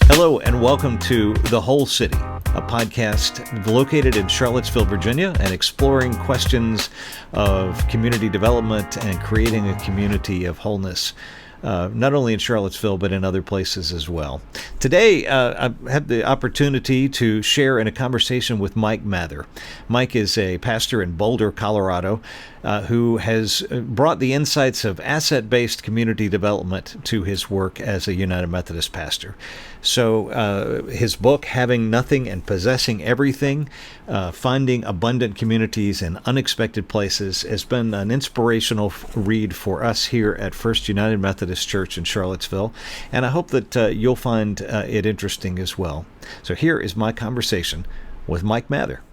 Hello and welcome to The Whole City, a podcast located in Charlottesville, Virginia, and exploring questions of community development and creating a community of wholeness, not only in Charlottesville, but in other places as well. Today, I had the opportunity to share in a conversation with Mike Mather. Mike is a pastor in Boulder, Colorado, who has brought the insights of asset-based community development to his work as a United Methodist pastor. So his book, Having Nothing and Possessing Everything, Finding Abundant Communities in Unexpected Places, has been an inspirational read for us here at First United Methodist Church in Charlottesville, and I hope that you'll find it interesting as well. So here is my conversation with Mike Mather.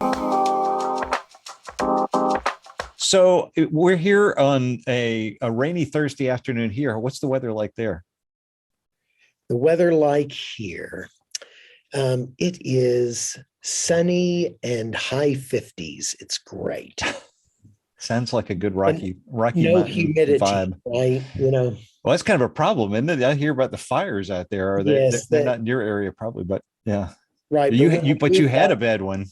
So we're here on a rainy Thursday afternoon here. What's the weather like there? The weather like here, it is sunny and high 50s. It's great. Sounds like a good Rocky no humidity vibe. Right? Well, that's kind of a problem, isn't it? I hear about the fires out there. Are they? Yes, they're not in your area, probably, but yeah. Right. But you had a bad one.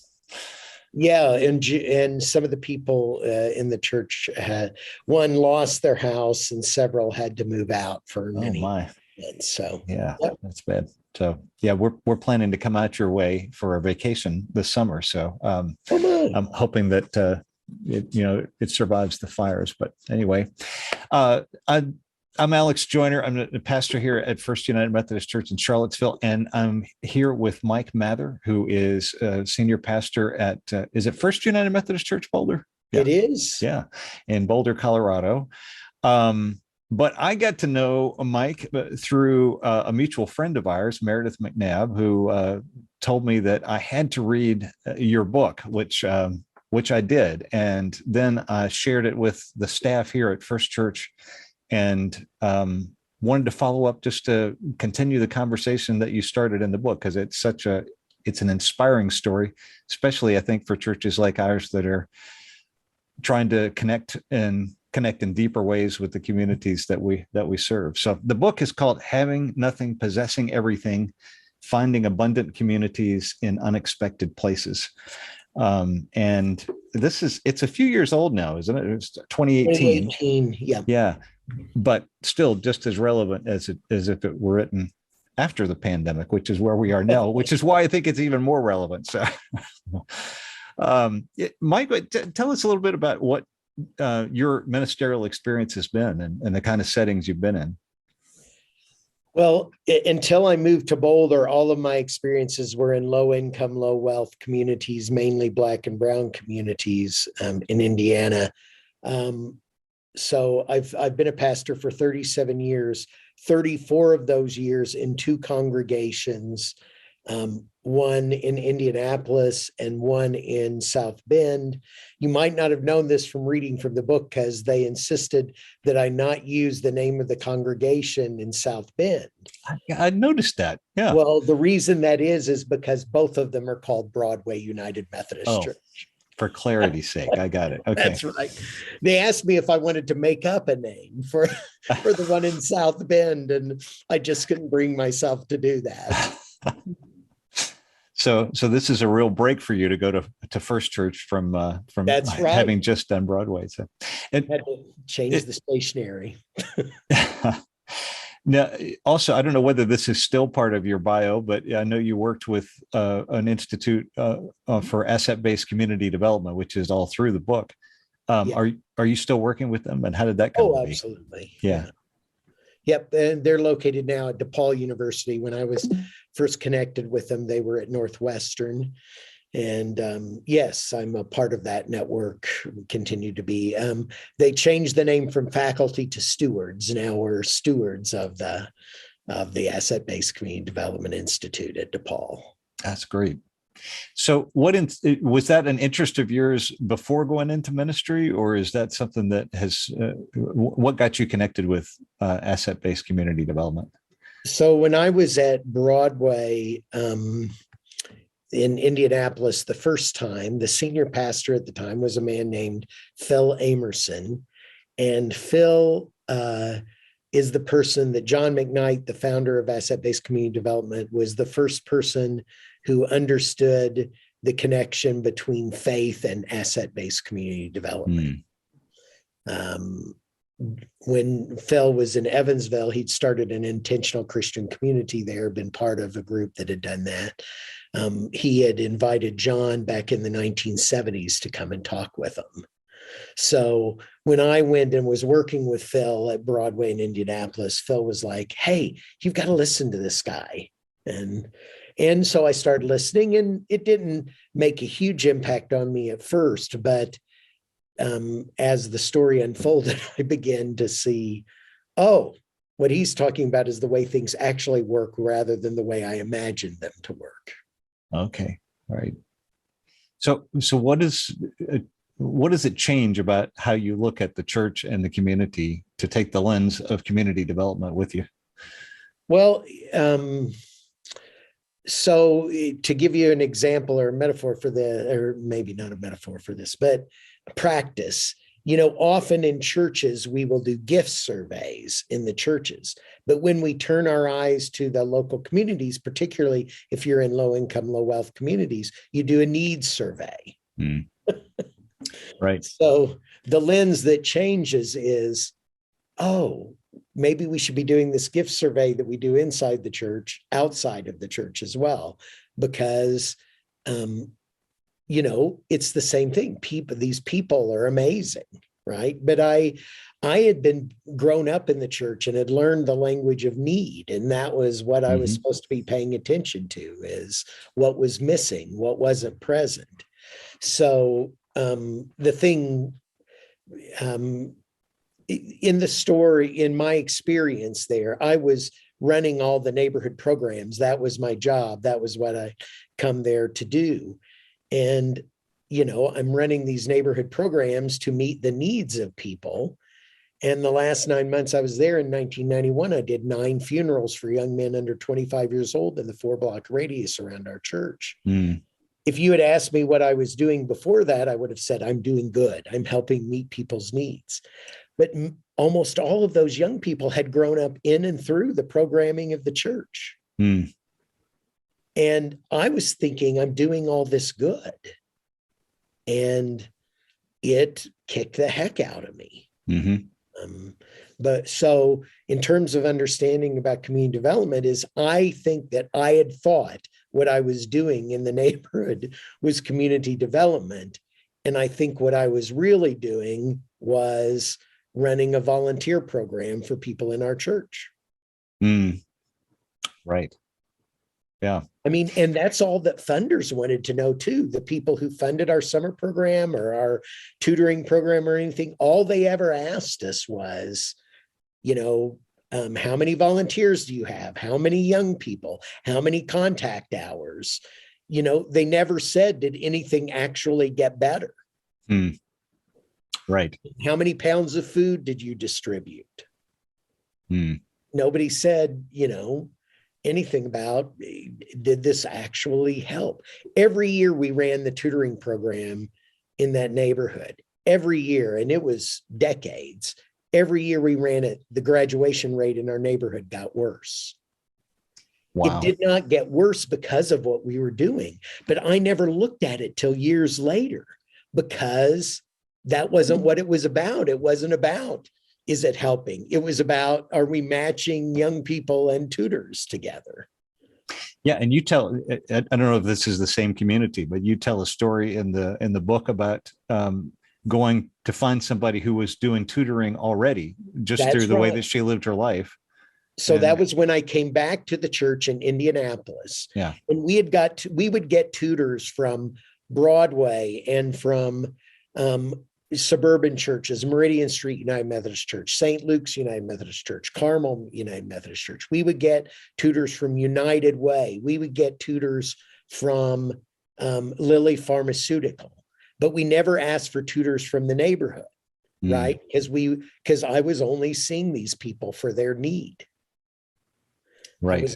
Yeah, and some of the people in the church had one lost their house, and several had to move out for many months. So yeah, that's bad. So yeah, we're planning to come out your way for a vacation this summer. So I'm hoping that it survives the fires. But anyway, I'm Alex Joyner. I'm the pastor here at First United Methodist Church in Charlottesville, and I'm here with Mike Mather, who is a senior pastor at, is it First United Methodist Church, Boulder? Yeah. It is. Yeah, in Boulder, Colorado. But I got to know Mike through a mutual friend of ours, Meredith McNabb, who told me that I had to read your book, which I did. And then I shared it with the staff here at First Church, and wanted to follow up just to continue the conversation that you started in the book, because it's an inspiring story, especially I think for churches like ours that are trying to connect in deeper ways with the communities that we serve. So the book is called Having Nothing, Possessing Everything, Finding Abundant Communities in Unexpected Places. And it's a few years old now, isn't it? It's 2018. 2018, yeah. Yeah. But still just as relevant as if it were written after the pandemic, which is where we are now, which is why I think it's even more relevant. So, Mike, tell us a little bit about what your ministerial experience has been and the kind of settings you've been in. Well, until I moved to Boulder, all of my experiences were in low income, low wealth communities, mainly Black and brown communities in Indiana. So I've been a pastor for 37 years, 34 of those years in two congregations, one in Indianapolis and one in South Bend. You might not have known this from reading from the book, because they insisted that I not use the name of the congregation in South Bend. I noticed that. Yeah. Well, the reason that is because both of them are called Broadway United Methodist Church. For clarity's sake, I got it. Okay. That's right. They asked me if I wanted to make up a name for the one in South Bend, and I just couldn't bring myself to do that. So this is a real break for you to go to First Church from That's right. Having just done Broadway. So had to change the stationery. Now, also, I don't know whether this is still part of your bio, but I know you worked with an institute for asset-based community development, which is all through the book. Yeah. Are you still working with them, and how did that come to be? Absolutely. Yeah. Yep, and they're located now at DePaul University. When I was first connected with them, they were at Northwestern. And yes, I'm a part of that network, continue to be. They changed the name from faculty to stewards. Now we're stewards of the Asset-Based Community Development Institute at DePaul. That's great. So was that an interest of yours before going into ministry, or is that something that what got you connected with asset-based community development? So when I was at Broadway in Indianapolis the first time, the senior pastor at the time was a man named Phil Amerson. And Phil is the person that John McKnight, the founder of asset-based community development, was the first person who understood the connection between faith and asset-based community development. When Phil was in Evansville, he'd started an intentional Christian community there, been part of a group that had done that. He had invited John back in the 1970s to come and talk with him. So when I went and was working with Phil at Broadway in Indianapolis, Phil was like, hey, you've got to listen to this guy. And so I started listening, and it didn't make a huge impact on me at first, but as the story unfolded, I began to see, oh, what he's talking about is the way things actually work rather than the way I imagined them to work. Okay, right. So what does it change about how you look at the church and the community to take the lens of community development with you? Well, so to give you an example or a metaphor for or maybe not a metaphor for this, but practice, often in churches, we will do gift surveys in the churches. But when we turn our eyes to the local communities, particularly if you're in low income, low wealth communities, you do a needs survey. Right. So the lens that changes is, oh, maybe we should be doing this gift survey that we do inside the church, outside of the church as well, because, it's the same thing. These people are amazing, right? But I had been grown up in the church and had learned the language of need. And that was what I was supposed to be paying attention to, is what was missing, what wasn't present. So the thing in the story, in my experience there, I was running all the neighborhood programs. That was my job. That was what I come there to do. And, I'm running these neighborhood programs to meet the needs of people. And the last 9 months I was there in 1991, I did 9 funerals for young men under 25 years old in the 4-block radius around our church. If you had asked me what I was doing before that, I would have said, I'm doing good. I'm helping meet people's needs. But almost all of those young people had grown up in and through the programming of the church. And I was thinking, I'm doing all this good. And it kicked the heck out of me. But so in terms of understanding about community development is, I think that I had thought what I was doing in the neighborhood was community development. And I think what I was really doing was running a volunteer program for people in our church. Right. Yeah. I mean, and that's all that funders wanted to know too. The people who funded our summer program or our tutoring program or anything, all they ever asked us was, how many volunteers do you have? How many young people? How many contact hours? They never said, did anything actually get better? Right. How many pounds of food did you distribute? Nobody said, anything about, did this actually help? Every year we ran the tutoring program in that neighborhood, every year, and it was decades. Every year we ran it, the graduation rate in our neighborhood got worse. Wow. It did not get worse because of what we were doing, but I never looked at it till years later, because that wasn't what it was about. It wasn't about, is it helping? It was about, are we matching young people and tutors together? Yeah, and you tell, I don't know if this is the same community, but you tell a story in the book about going to find somebody who was doing tutoring already, just through the way that she lived her life. So that was when I came back to the church in Indianapolis. Yeah. And we would get tutors from Broadway and from suburban churches, Meridian Street United Methodist Church, St. Luke's United Methodist Church, Carmel United Methodist Church. We would get tutors from United Way. We would get tutors from Lilly Pharmaceutical, but we never asked for tutors from the neighborhood, right? Because I was only seeing these people for their need. Right.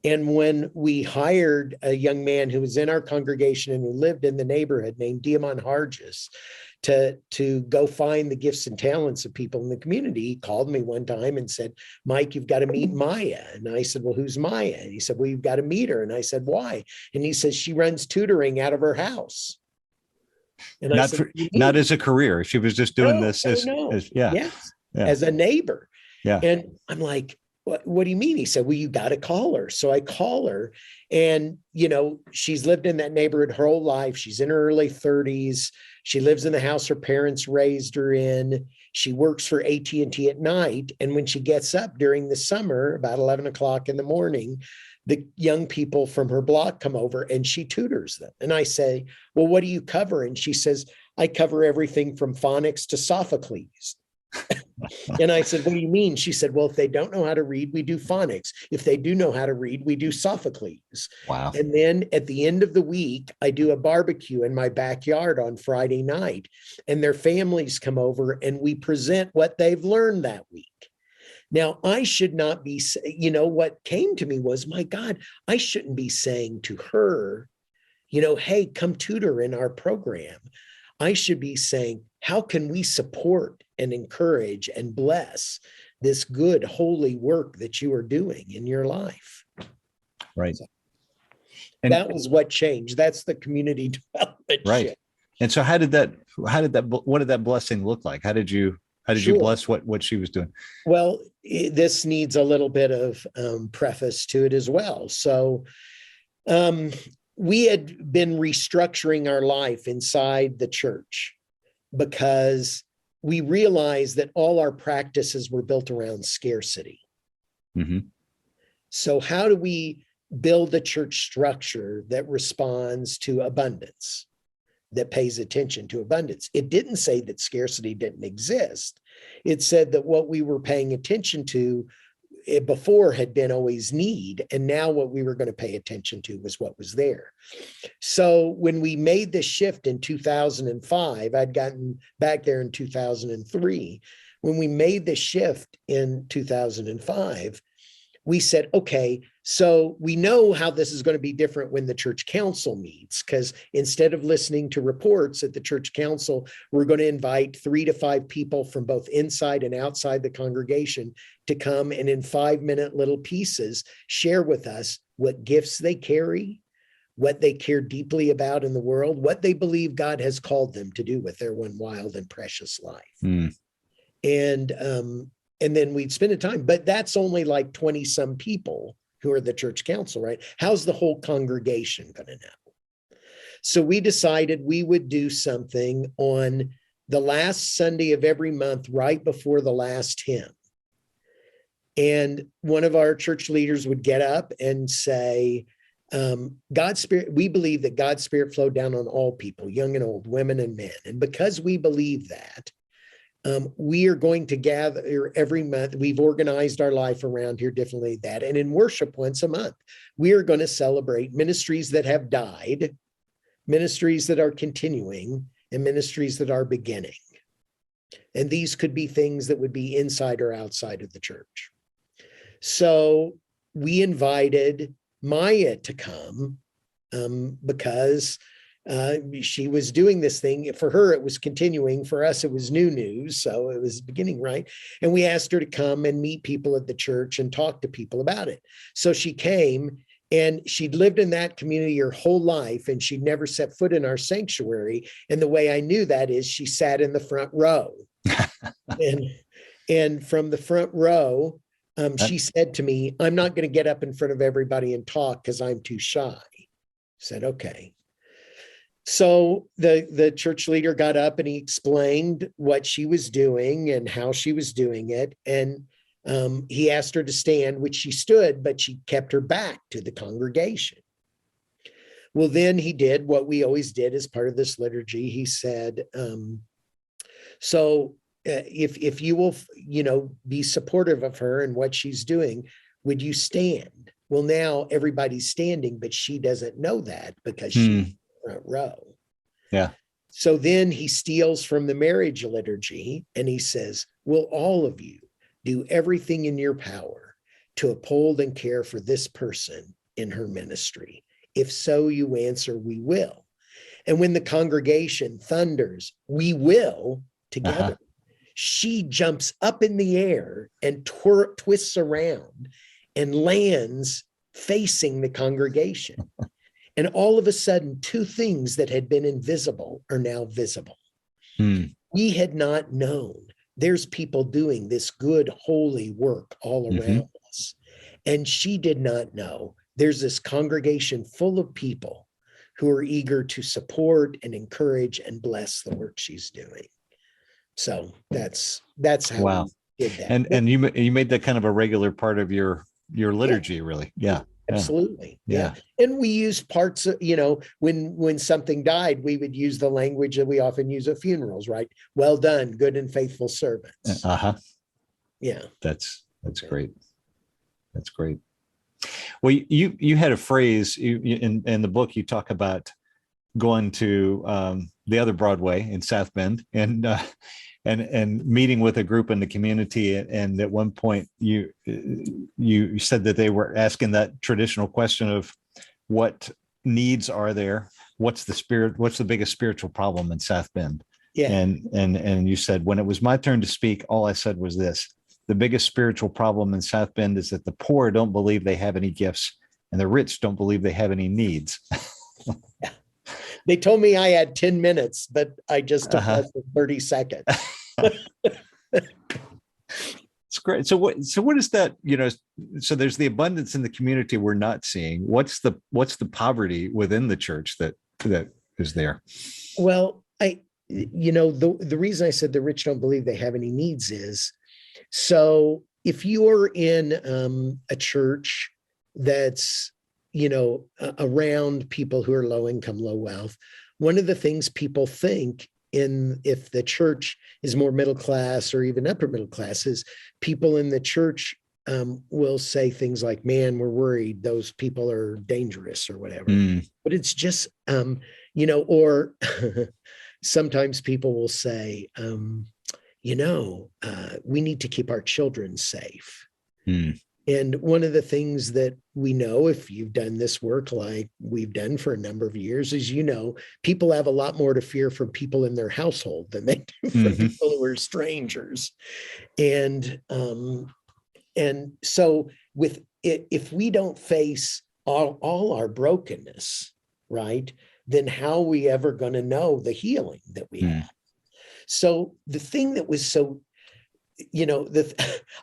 And when we hired a young man who was in our congregation and who lived in the neighborhood named Diamond Hargis to go find the gifts and talents of people in the community, he called me one time and said, Mike, you've got to meet Maya. And I said, well, who's Maya? And he said, well, you've got to meet her. And I said, why? And he says, she runs tutoring out of her house. And I said, not as a career. She was just doing this as yes, as a neighbor. Yeah. And I'm like, what do you mean? He said, well, you got to call her. So I call her, and, she's lived in that neighborhood her whole life. She's in her early 30s. She lives in the house her parents raised her in. She works for AT&T at night. And when she gets up during the summer, about 11 o'clock in the morning, the young people from her block come over and she tutors them. And I say, well, what do you cover? And she says, I cover everything from phonics to Sophocles. And I said, what do you mean? She said, well, if they don't know how to read, we do phonics. If they do know how to read, we do Sophocles. Wow. And then at the end of the week, I do a barbecue in my backyard on Friday night, and their families come over and we present what they've learned that week. Now, I should not be, what came to me was, my God, I shouldn't be saying to her, hey, come tutor in our program. I should be saying, how can we support and encourage and bless this good, holy work that you are doing in your life? Right. So and that was what changed. That's the community development. Right. Shift. And so what did that blessing look like? How did you bless what she was doing? Well, this needs a little bit of preface to it as well. So, we had been restructuring our life inside the church because we realized that all our practices were built around scarcity. Mm-hmm. So how do we build a church structure that responds to abundance, that pays attention to abundance? It didn't say that scarcity didn't exist. It said that what we were paying attention to before had been always need, and now what we were going to pay attention to was what was there. So when we made this shift in 2005, I'd gotten back there in 2003. When we made the shift in 2005, we said, okay, so we know how this is going to be different when the church council meets, because instead of listening to reports at the church council, we're going to invite 3 to 5 people from both inside and outside the congregation to come and in 5-minute little pieces share with us what gifts they carry, what they care deeply about in the world, what they believe God has called them to do with their one wild and precious life. Mm. And then we'd spend a time, but that's only like 20 some people who are the church council, right? How's the whole congregation going to know? So we decided we would do something on the last Sunday of every month, right before the last hymn. And one of our church leaders would get up and say, God's Spirit, we believe that God's Spirit flowed down on all people, young and old, women and men. And because we believe that, we are going to gather every month. We've organized our life around here differently than that. And in worship once a month, we are going to celebrate ministries that have died, ministries that are continuing, and ministries that are beginning. And these could be things that would be inside or outside of the church. So we invited Maya to come because she was doing this thing. For her, it was continuing. For us, it was new news. So it was beginning, right? And we asked her to come and meet people at the church and talk to people about it. So she came, and she'd lived in that community her whole life, and she'd never set foot in our sanctuary. And the way I knew that is she sat in the front row. and from the front row, she said to me, I'm not going to get up in front of everybody and talk because I'm too shy. I said, okay. So the church leader got up and he explained what she was doing and how she was doing it. And he asked her to stand, which she stood, but she kept her back to the congregation. Well, then he did what we always did as part of this liturgy. He said, if you will, be supportive of her and what she's doing, would you stand? Well, now everybody's standing, but she doesn't know that because she's front row. Yeah. So then he steals from the marriage liturgy and he says, will all of you do everything in your power to uphold and care for this person in her ministry? If so, you answer, we will. And when the congregation thunders, we will, together, she jumps up in the air and twists around and lands facing the congregation. And all of a sudden, two things that had been invisible are now visible. We had not known there's people doing this good, holy work all around us. And she did not know there's this congregation full of people who are eager to support and encourage and bless the work she's doing. So that's how we did that. And you made that kind of a regular part of your liturgy, really. Yeah. Absolutely. Yeah. And we used parts of, when something died, we would use the language that we often use at funerals, right? Well done, good and faithful servants. Yeah. That's great. That's great. Well, you had a phrase in the book. You talk about going to the other Broadway in South Bend and meeting with a group in the community. And at one point you said that they were asking that traditional question of what needs are there? What's the biggest spiritual problem in South Bend? Yeah. And you said, when it was my turn to speak, all I said was this: the biggest spiritual problem in South Bend is that the poor don't believe they have any gifts and the rich don't believe they have any needs. They told me I had 10 minutes, but I just took less than 30 seconds. It's great. So what is that, so there's the abundance in the community we're not seeing. What's the poverty within the church that is there? Well, the reason I said the rich don't believe they have any needs is, so if you're in a church that's, around people who are low income, low wealth, one of the things people think if the church is more middle class or even upper middle class is people in the church will say things like, man, we're worried those people are dangerous or whatever. But it's just, or sometimes people will say, we need to keep our children safe. And one of the things that we know, if you've done this work like we've done for a number of years, is, people have a lot more to fear from people in their household than they do from people who are strangers. And so with it, if we don't face all our brokenness, right, then how are we ever going to know the healing that we have? So the thing that was so,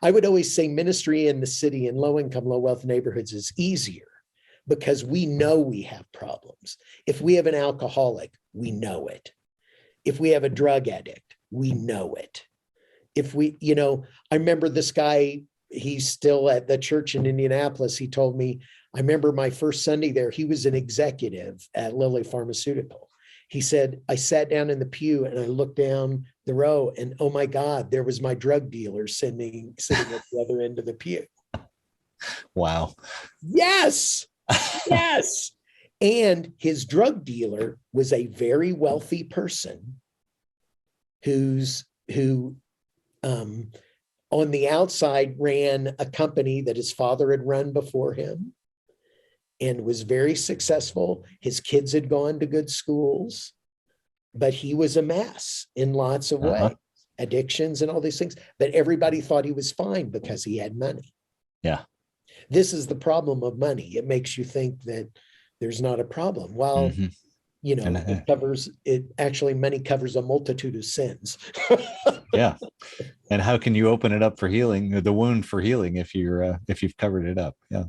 I would always say ministry in the city in low income, low wealth neighborhoods is easier because we know we have problems. If we have an alcoholic, we know it. If we have a drug addict, we know it. If we, I remember this guy, he's still at the church in Indianapolis. He told me, I remember my first Sunday there, he was an executive at Lilly Pharmaceutical. He said, I sat down in the pew and I looked down the row and, oh my God, there was my drug dealer sitting at the other end of the pew. Wow. Yes. Yes. And his drug dealer was a very wealthy person who on the outside ran a company that his father had run before him and was very successful. His kids had gone to good schools, but he was a mess in lots of ways, addictions and all these things. But everybody thought he was fine because he had money. Yeah. This is the problem of money. It makes you think that there's not a problem. Well, money covers a multitude of sins. Yeah. And how can you open it up for healing, the wound for healing, if you've covered it up? Yeah.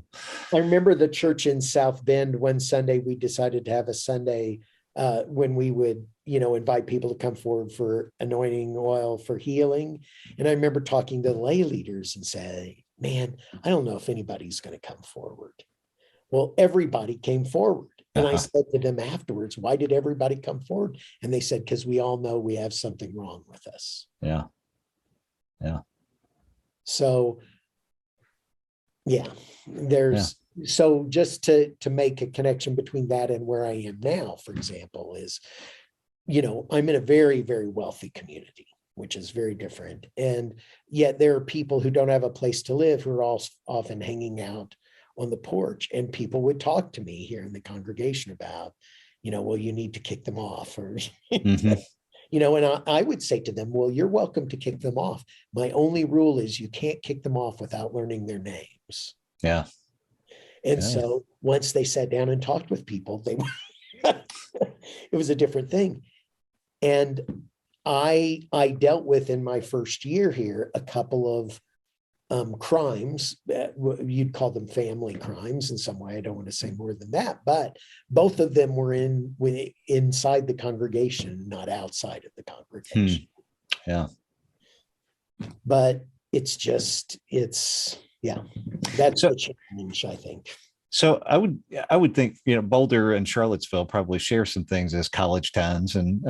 I remember the church in South Bend, one Sunday, we decided to have a Sunday when we would, invite people to come forward for anointing oil for healing. And I remember talking to the lay leaders and saying, man, I don't know if anybody's going to come forward. Well, everybody came forward. And I said to them afterwards, why did everybody come forward? And they said, because we all know we have something wrong with us. Yeah. Yeah. So, so just to make a connection between that and where I am now, for example, is, I'm in a very, very wealthy community. which is very different. And yet there are people who don't have a place to live who are all often hanging out on the porch. And people would talk to me here in the congregation about, well, you need to kick them off, or, Mm-hmm. and I would say to them, well, you're welcome to kick them off. My only rule is you can't kick them off without learning their names. Yeah. And Yeah. so once they sat down and talked with people, it was a different thing. And I dealt with, in my first year here, a couple of crimes. You'd call them family crimes in some way. I don't want to say more than that, but both of them were inside the congregation, not outside of the congregation. Yeah. But that's the challenge, I think. So I would think, Boulder and Charlottesville probably share some things as college towns and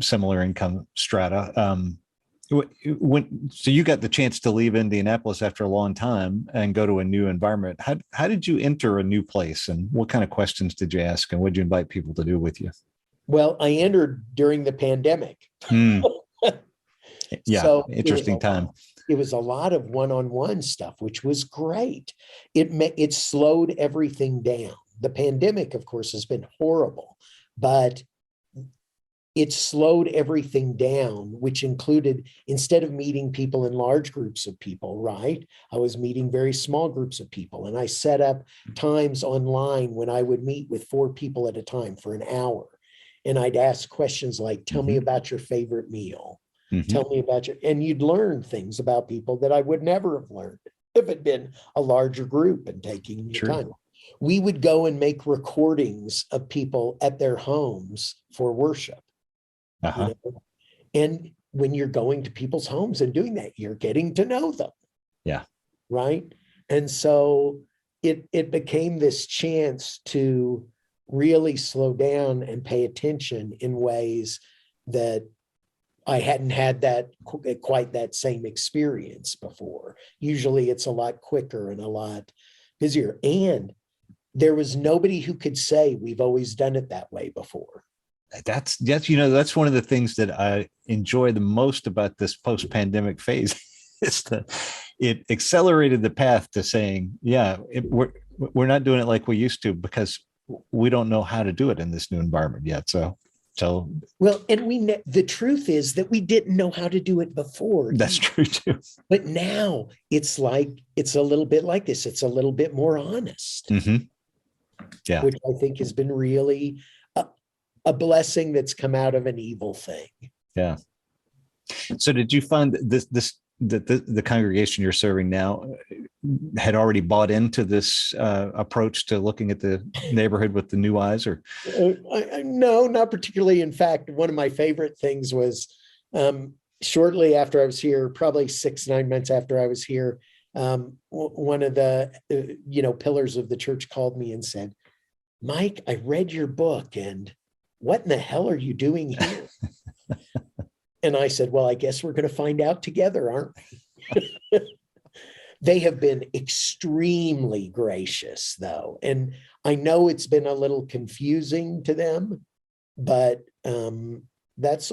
similar income strata. So you got the chance to leave Indianapolis after a long time and go to a new environment. How did you enter a new place, and what kind of questions did you ask, and what did you invite people to do with you? Well, I entered during the pandemic. Yeah, so interesting time. It was a lot of one-on-one stuff, which was great. It slowed everything down. The pandemic, of course, has been horrible, but it slowed everything down, which included, instead of meeting people in large groups of people, right, I was meeting very small groups of people. And I set up times online when I would meet with 4 people at a time for an hour. And I'd ask questions like, tell me about your favorite meal. Tell me about and you'd learn things about people that I would never have learned if it'd been a larger group and taking the time. We would go and make recordings of people at their homes for worship. And when you're going to people's homes and doing that, you're getting to know them. Yeah. Right. And so it became this chance to really slow down and pay attention in ways that I hadn't had quite that same experience before. Usually it's a lot quicker and a lot busier. And there was nobody who could say we've always done it that way before. That's one of the things that I enjoy the most about this post-pandemic phase is that it accelerated the path to saying, we're not doing it like we used to because we don't know how to do it in this new environment yet. So well, and the truth is that we didn't know how to do it before. That's true too. But now it's a little bit like this. It's a little bit more honest. Yeah, which I think has been really a blessing that's come out of an evil thing. Yeah. So did you find the congregation you're serving now had already bought into this approach to looking at the neighborhood with the new eyes, or? No, not particularly. In fact, one of my favorite things was shortly after I was here, probably 6-9 months after I was here, one of the pillars of the church called me and said, Mike, I read your book, and what in the hell are you doing here? And I said, well, I guess we're going to find out together, aren't we? They have been extremely gracious, though. And I know it's been a little confusing to them, but that's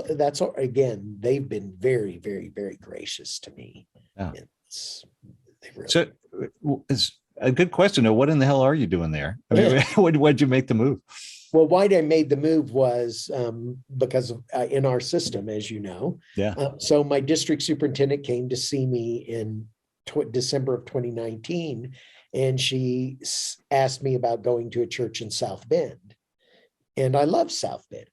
again, they've been very, very, very gracious to me. Yeah. So it's a good question, though. What in the hell are you doing there? I mean, why'd you make the move? Well, why I made the move was because of, in our system, as you know. Yeah. So my district superintendent came to see me in December of 2019, and she asked me about going to a church in South Bend. And I love South Bend.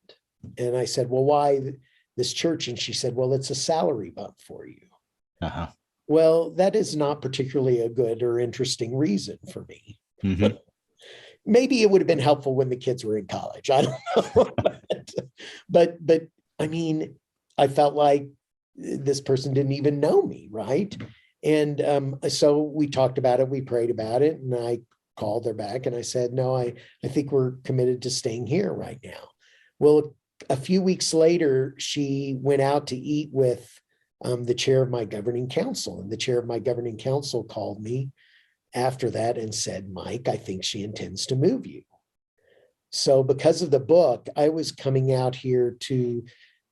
And I said, well, why this church? And she said, well, it's a salary bump for you. Uh-huh. Well, that is not particularly a good or interesting reason for me. Maybe it would have been helpful when the kids were in college. I don't know. but I mean, I felt like this person didn't even know me, right? And so we talked about it, we prayed about it, and I called her back and I said, no, I think we're committed to staying here right now. Well, a few weeks later, she went out to eat with the chair of my governing council, and the chair of my governing council called me after that and said, Mike, I think she intends to move you. So because of the book, I was coming out here to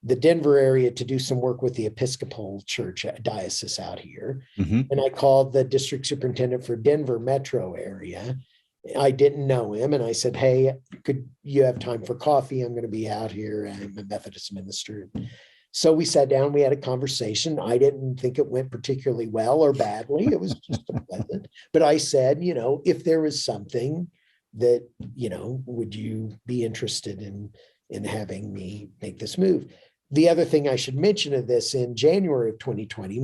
the Denver area to do some work with the Episcopal Church diocese out here. Mm-hmm. And I called the district superintendent for Denver metro area. I didn't know him. And I said, hey, could you have time for coffee? I'm going to be out here. I'm a Methodist minister. So we sat down, we had a conversation. I didn't think it went particularly well or badly. It was just a pleasant. But I said, if there was something that, would you be interested in having me make this move? The other thing I should mention of this, in January of 2020,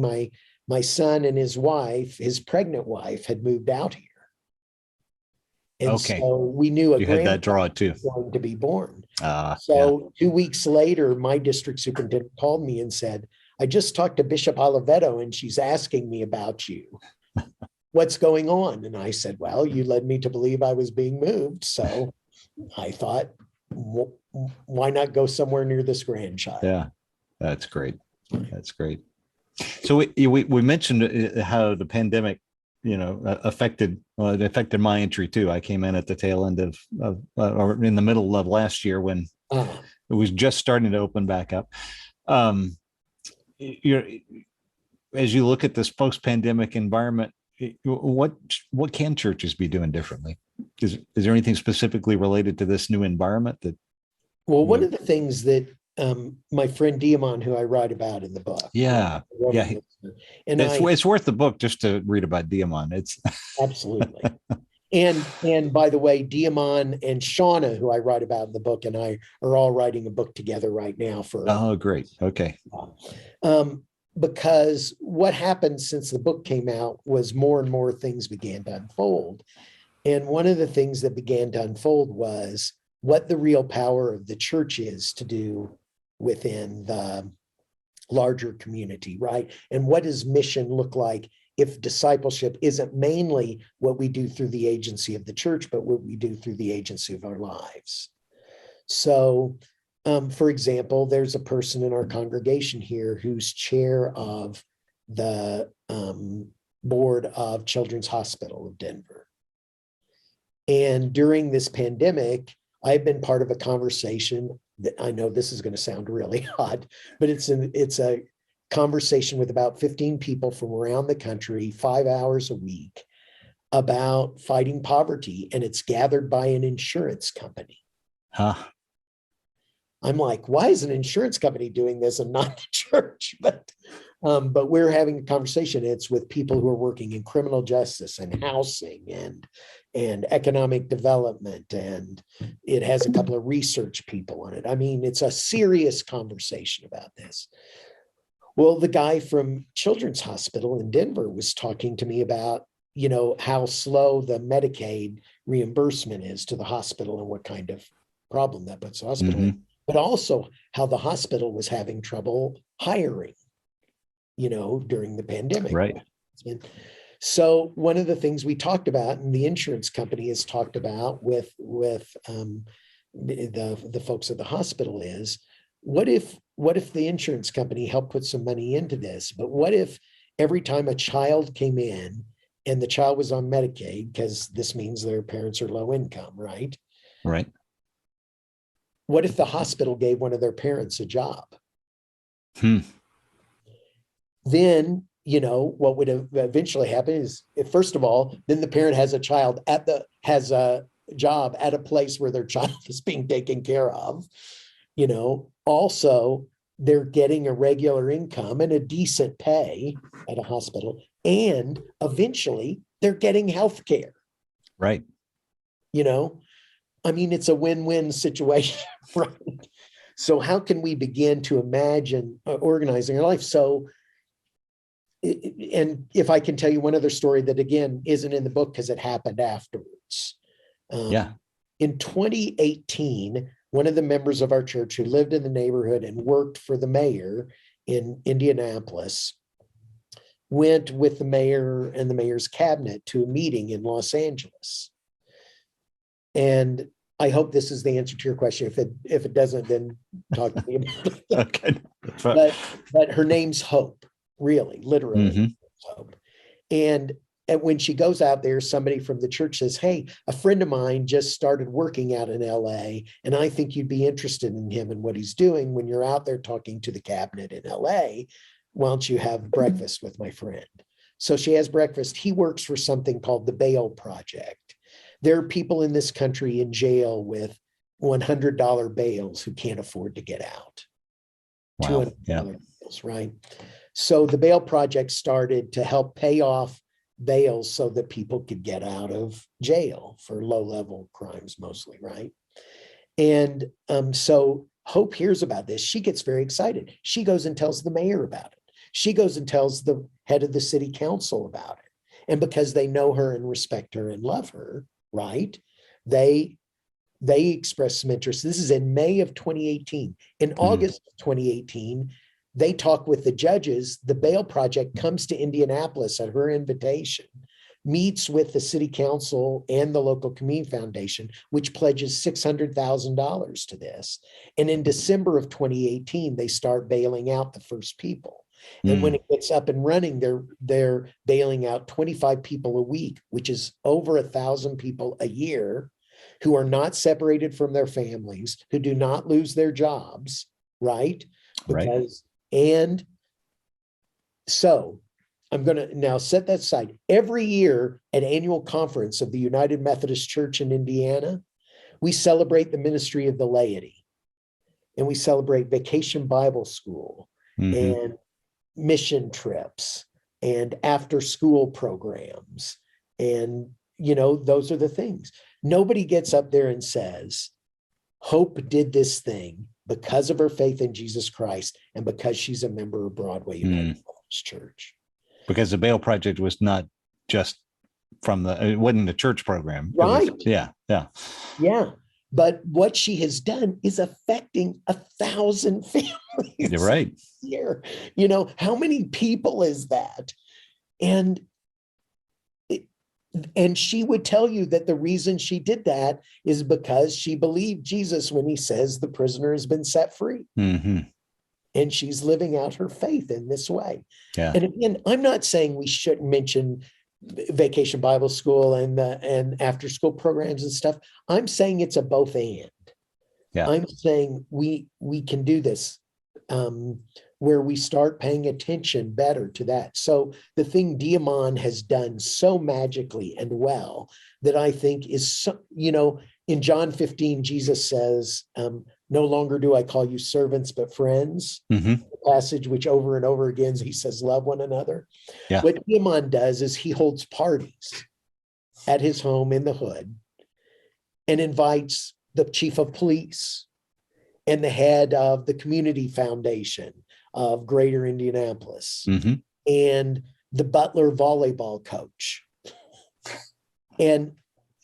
my son and his wife, his pregnant wife, had moved out here. And Okay. so we knew You had that draw too. was going to be born. So 2 weeks later, my district superintendent called me and said, I just talked to Bishop Oliveto and she's asking me about you. What's going on? And I said, well, you led me to believe I was being moved. So I thought, why not go somewhere near this grandchild? Yeah, that's great. That's great. So we mentioned how the pandemic, affected my entry too. I came in at the tail end of or in the middle of last year when it was just starting to open back up. As you look at this post-pandemic environment, what can churches be doing differently? Is there anything specifically related to this new environment that? Well, one of the things that my friend Diamond, who I write about in the book. Yeah. And it's worth the book just to read about Diamond. It's absolutely. And by the way, Diamond and Shauna, who I write about in the book, and I are all writing a book together right now for. Oh, great. Okay. Because what happened since the book came out was more and more things began to unfold. And one of the things that began to unfold was what the real power of the church is to do within the larger community, right? And what does mission look like if discipleship isn't mainly what we do through the agency of the church, but what we do through the agency of our lives? So, for example, there's a person in our congregation here who's chair of the board of Children's Hospital of Denver. And during this pandemic, I've been part of a conversation that, I know this is going to sound really odd, but it's a conversation with about 15 people from around the country, 5 hours a week, about fighting poverty, and it's gathered by an insurance company. I'm like, why is an insurance company doing this and not the church? But we're having a conversation. It's with people who are working in criminal justice and housing and economic development. And it has a couple of research people on it. I mean, it's a serious conversation about this. Well, the guy from Children's Hospital in Denver was talking to me about, how slow the Medicaid reimbursement is to the hospital and what kind of problem that puts the hospital in, but also how the hospital was having trouble hiring, during the pandemic. Right. And so one of the things we talked about, and the insurance company has talked about with the folks at the hospital, is what if the insurance company helped put some money into this? But what if every time a child came in and the child was on Medicaid, because this means their parents are low income, right? Right. What if the hospital gave one of their parents a job? Then, what would eventually happen is, first of all, then the parent has a job at a place where their child is being taken care of. Also, they're getting a regular income and a decent pay at a hospital, and eventually they're getting health care. Right. I mean, it's a win-win situation, right? So how can we begin to imagine organizing our life? So, and if I can tell you one other story that, again, isn't in the book because it happened afterwards. In 2018, one of the members of our church who lived in the neighborhood and worked for the mayor in Indianapolis went with the mayor and the mayor's cabinet to a meeting in Los Angeles. And I hope this is the answer to your question. If it doesn't, then talk to me about it. Okay. But her name's Hope, really, literally, Hope. And and when she goes out there, somebody from the church says, hey, a friend of mine just started working out in LA, and I think you'd be interested in him and what he's doing. When you're out there talking to the cabinet in LA, why don't you have breakfast with my friend? So she has breakfast. He works for something called the Bail Project. There are people in this country in jail with $100 bails who can't afford to get out. Wow. $200 Yeah. bails, right? So the Bail Project started to help pay off bails so that people could get out of jail for low-level crimes mostly, right? And so Hope hears about this. She gets very excited. She goes and tells the mayor about it. She goes and tells the head of the city council about it. And because they know her and respect her and love her, right, they express some interest. This is in May of 2018. In August of 2018, they talk with the judges. The Bail Project comes to Indianapolis at her invitation, meets with the city council and the local community foundation, which pledges $600,000 to this. And in December of 2018, they start bailing out the first people. And when it gets up and running, they're bailing out 25 people a week, which is over 1,000 people a year, who are not separated from their families, who do not lose their jobs, right? Because, and so I'm going to now set that aside. Every year at annual conference of the United Methodist Church in Indiana, we celebrate the ministry of the laity, and we celebrate Vacation Bible School and mission trips and after school programs. And, you know, those are the things. Nobody gets up there and says, Hope did this thing because of her faith in Jesus Christ and because she's a member of Broadway United Methodist Church. Because the Bail Project was not just it wasn't a church program. Right. Yeah. But what she has done is affecting 1,000 families. You're right. Here, you know, how many people is that? And she would tell you that the reason she did that is because she believed Jesus when he says the prisoner has been set free. And she's living out her faith in this way. Yeah. And again, I'm not saying we shouldn't mention Vacation Bible School and after school programs and stuff. I'm saying it's a both and. Yeah. I'm saying we can do this where we start paying attention better to that. So the thing Diamond has done so magically and well that I think is, so, you know, in John 15, Jesus says, no longer do I call you servants, but friends. The passage which over and over again, he says, love one another. Yeah. What Diamond does is he holds parties at his home in the hood and invites the chief of police and the head of the community foundation of Greater Indianapolis and the Butler volleyball coach. And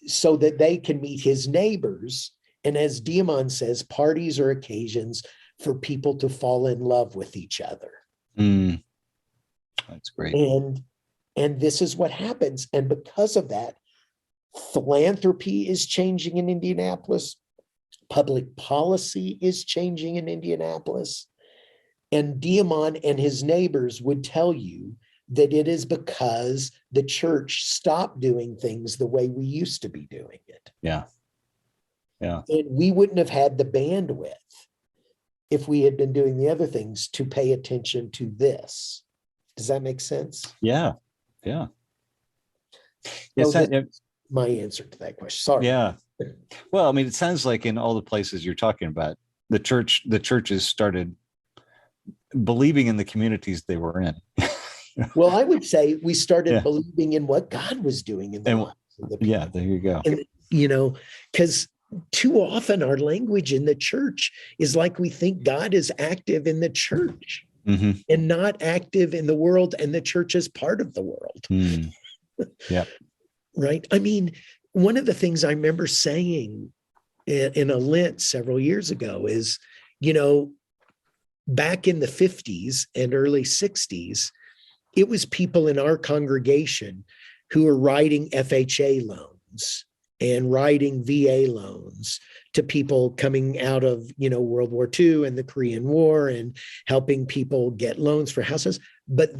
so that they can meet his neighbors. And as Diamond says, parties are occasions for people to fall in love with each other. That's great. And this is what happens. And because of that, philanthropy is changing in Indianapolis. Public policy is changing in Indianapolis. And Diamond and his neighbors would tell you that it is because the church stopped doing things the way we used to be doing it. Yeah. Yeah. And we wouldn't have had the bandwidth if we had been doing the other things to pay attention to this. Does that make sense? Yeah. Yeah. Yes, that's my answer to that question. Sorry. Yeah. Well, I mean, it sounds like in all the places you're talking about, the churches started believing in the communities they were in. Well, I would say we started believing in what God was doing in the lives of the people. Yeah, there you go. And, you know, because too often our language in the church is like we think God is active in the church and not active in the world, and the church is part of the world. Yeah. Right. I mean, one of the things I remember saying in a Lent several years ago is, you know, back in the 50s and early 60s, it was people in our congregation who were writing FHA loans and writing VA loans to people coming out of, you know, World War II and the Korean War and helping people get loans for houses. But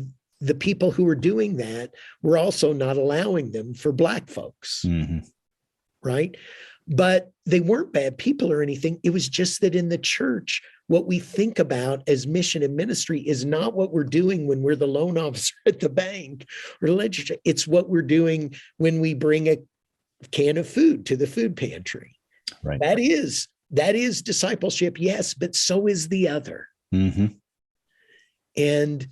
the people who were doing that were also not allowing them for Black folks. Mm-hmm. Right? But they weren't bad people or anything. It was just that in the church, what we think about as mission and ministry is not what we're doing when we're the loan officer at the bank or the legislature. It's what we're doing when we bring a can of food to the food pantry. Right. That is discipleship, yes, but so is the other. Mm-hmm. And,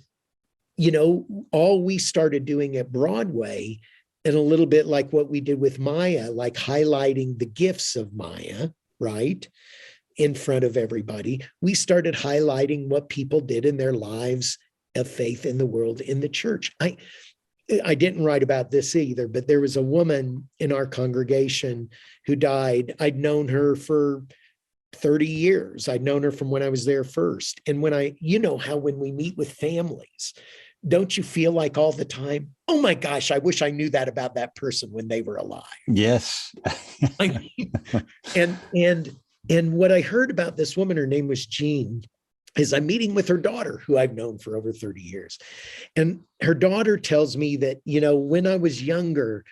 you know, all we started doing at Broadway, and a little bit like what we did with Maya, like highlighting the gifts of Maya, right, in front of everybody, we started highlighting what people did in their lives of faith in the world, in the church. I didn't write about this either, but there was a woman in our congregation who died. I'd known her for 30 years. I'd known her from when I was there first. And you know how when we meet with families, don't you feel like all the time, oh my gosh, I wish I knew that about that person when they were alive. Yes. I mean, and what I heard about this woman, her name was Jean, is I'm meeting with her daughter, who I've known for over 30 years. And her daughter tells me that, you know, when I was younger,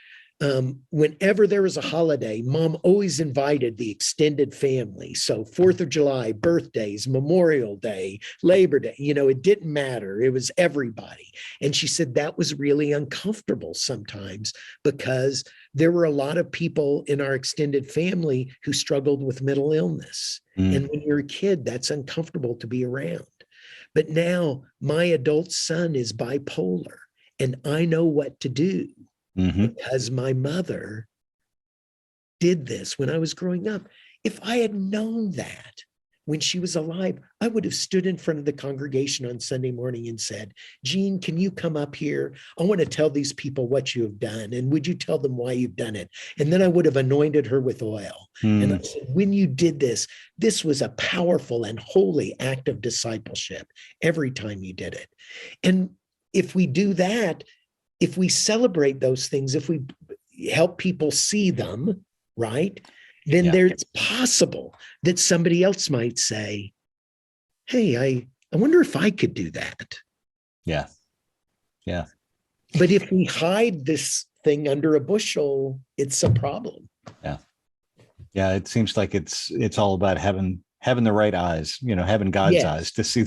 whenever there was a holiday, Mom always invited the extended family. So 4th of July, birthdays, Memorial Day, Labor Day, you know, it didn't matter. It was everybody. And she said that was really uncomfortable sometimes because there were a lot of people in our extended family who struggled with mental illness. And when you're a kid, that's uncomfortable to be around. But now my adult son is bipolar, and I know what to do. Mm-hmm. Because my mother did this when I was growing up. If I had known that when she was alive, I would have stood in front of the congregation on Sunday morning and said, Jean, can you come up here? I want to tell these people what you have done. And would you tell them why you've done it? And then I would have anointed her with oil. And I said, when you did this, this was a powerful and holy act of discipleship every time you did it. And if we do that, if we celebrate those things, if we help people see them, right, then it's possible that somebody else might say, hey, I wonder if I could do that. Yeah. Yeah. But if we hide this thing under a bushel, it's a problem. Yeah. Yeah. It seems like it's all about having the right eyes, you know, having God's eyes to see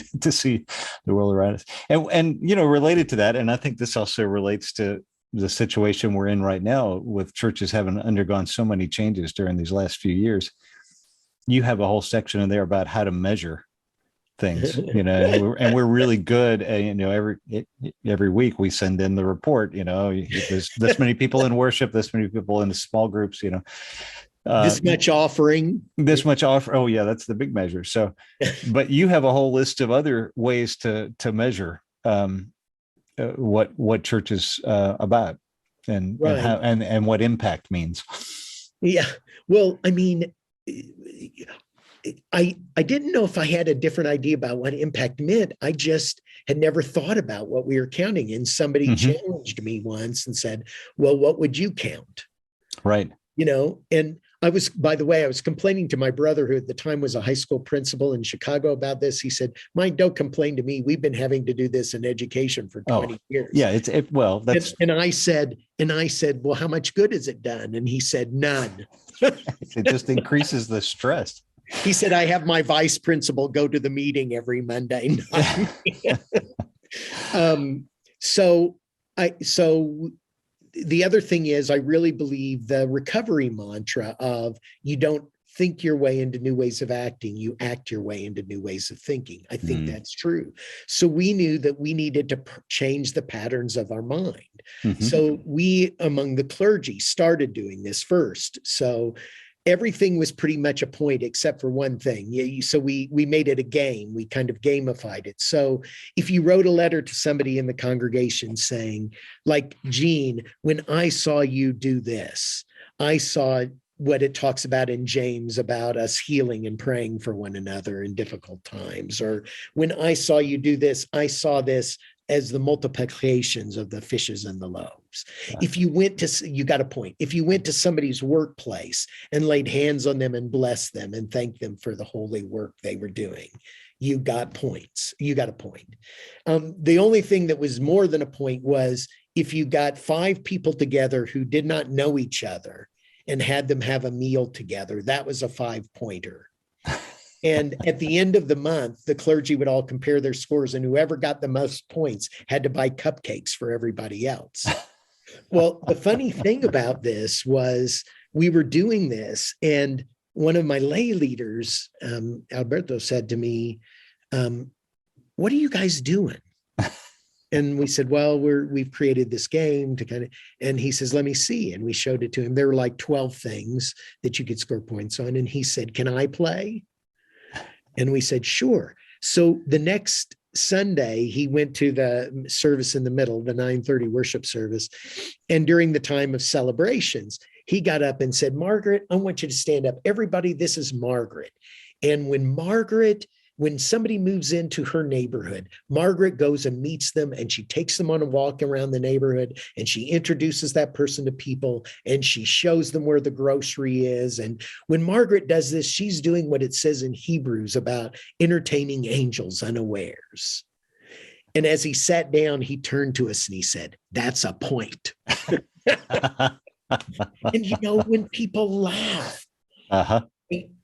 the world around us. And, you know, related to that, and I think this also relates to the situation we're in right now with churches having undergone so many changes during these last few years. You have a whole section in there about how to measure things, you know, and we're really good at, you know, every week we send in the report, you know, there's this many people in worship, this many people in the small groups, you know. This much offering. Oh yeah, that's the big measure. So, but you have a whole list of other ways to measure what church is about and how and what impact means. Yeah. Well, I mean, I didn't know if I had a different idea about what impact meant. I just had never thought about what we were counting. And somebody challenged me once and said, well, what would you count? Right. You know, and by the way, I was complaining to my brother, who at the time was a high school principal in Chicago, about this. He said, Mike, don't complain to me. We've been having to do this in education for 20 years. Yeah, and I said, well, how much good has it done? And he said, none. It just increases the stress. He said, I have my vice principal go to the meeting every Monday night. So the other thing is, I really believe the recovery mantra of you don't think your way into new ways of acting, you act your way into new ways of thinking. I think that's true. So we knew that we needed to change the patterns of our mind. So we, among the clergy, started doing this first. So everything was pretty much a point except for one thing. So we made it a game. We kind of gamified it. So if you wrote a letter to somebody in the congregation saying, like, Jean, when I saw you do this, I saw what it talks about in James about us healing and praying for one another in difficult times. Or when I saw you do this, I saw this as the multiplications of the fishes and the loaves. Yeah. If you went to, you got a point. If you went to somebody's workplace and laid hands on them and blessed them and thanked them for the holy work they were doing, you got points. You got a point. The only thing that was more than a point was if you got 5 people together who did not know each other and had them have a meal together, that was a 5-pointer. And at the end of the month, the clergy would all compare their scores, and whoever got the most points had to buy cupcakes for everybody else. Well, the funny thing about this was we were doing this, and one of my lay leaders, Alberto, said to me, what are you guys doing? And we said, well, we've created this game to kind of, and he says, let me see. And we showed it to him. There were like 12 things that you could score points on. And he said, can I play? And we said, sure. So the next Sunday, he went to the service in the middle, the 9:30 worship service. And during the time of celebrations, he got up and said, Margaret, I want you to stand up. Everybody, this is Margaret. And when somebody moves into her neighborhood, Margaret goes and meets them, and she takes them on a walk around the neighborhood, and she introduces that person to people, and she shows them where the grocery is. And when Margaret does this, she's doing what it says in Hebrews about entertaining angels unawares. And as he sat down, he turned to us and he said, that's a point. And when people laugh,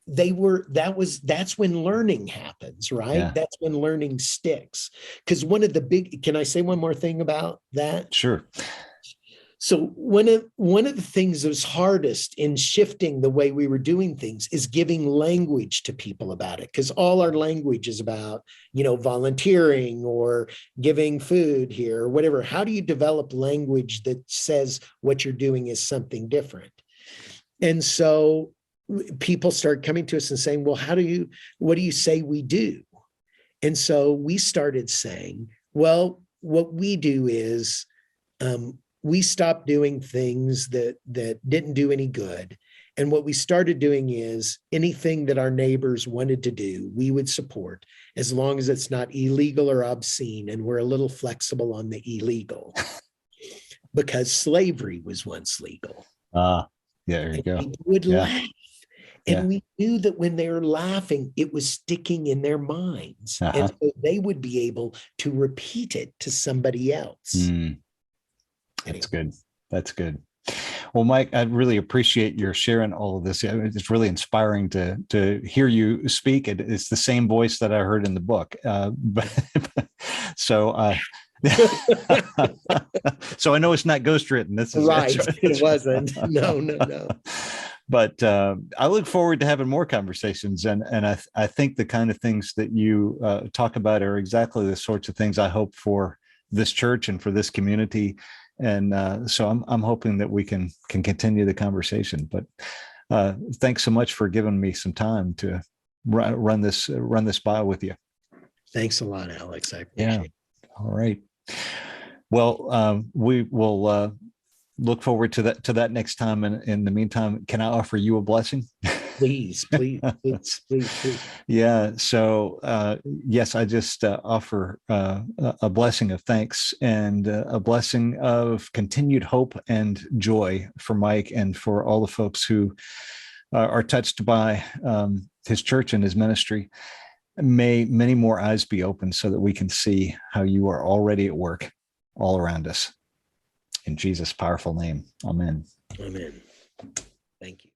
that's when learning happens, right? Yeah. That's when learning sticks. Because can I say one more thing about that? Sure. So one of the things that was hardest in shifting the way we were doing things is giving language to people about it. Because all our language is about, volunteering or giving food here or whatever. How do you develop language that says what you're doing is something different? And so people start coming to us and saying, well, what do you say we do? And so we started saying, well, what we do is we stopped doing things that didn't do any good. And what we started doing is anything that our neighbors wanted to do, we would support as long as it's not illegal or obscene. And we're a little flexible on the illegal because slavery was once legal. Yeah, there you go. People would laugh. And we knew that when they were laughing, it was sticking in their minds. And so they would be able to repeat it to somebody else. That's good. That's good. Well, Mike, I really appreciate your sharing all of this. It's really inspiring to hear you speak. It's the same voice that I heard in the book. So I know it's not ghostwritten. This is right. It wasn't. No. But I look forward to having more conversations. And I think the kind of things that you talk about are exactly the sorts of things I hope for this church and for this community. And so I'm hoping that we can continue the conversation. But thanks so much for giving me some time to run this by with you. Thanks a lot, Alex. I appreciate it. All right. Well, we will look forward to that next time. And in the meantime, can I offer you a blessing? Please. Yeah. So, yes, I just offer a blessing of thanks and a blessing of continued hope and joy for Mike and for all the folks who are touched by his church and his ministry. May many more eyes be opened so that we can see how you are already at work all around us. In Jesus' powerful name. Amen. Amen. Thank you.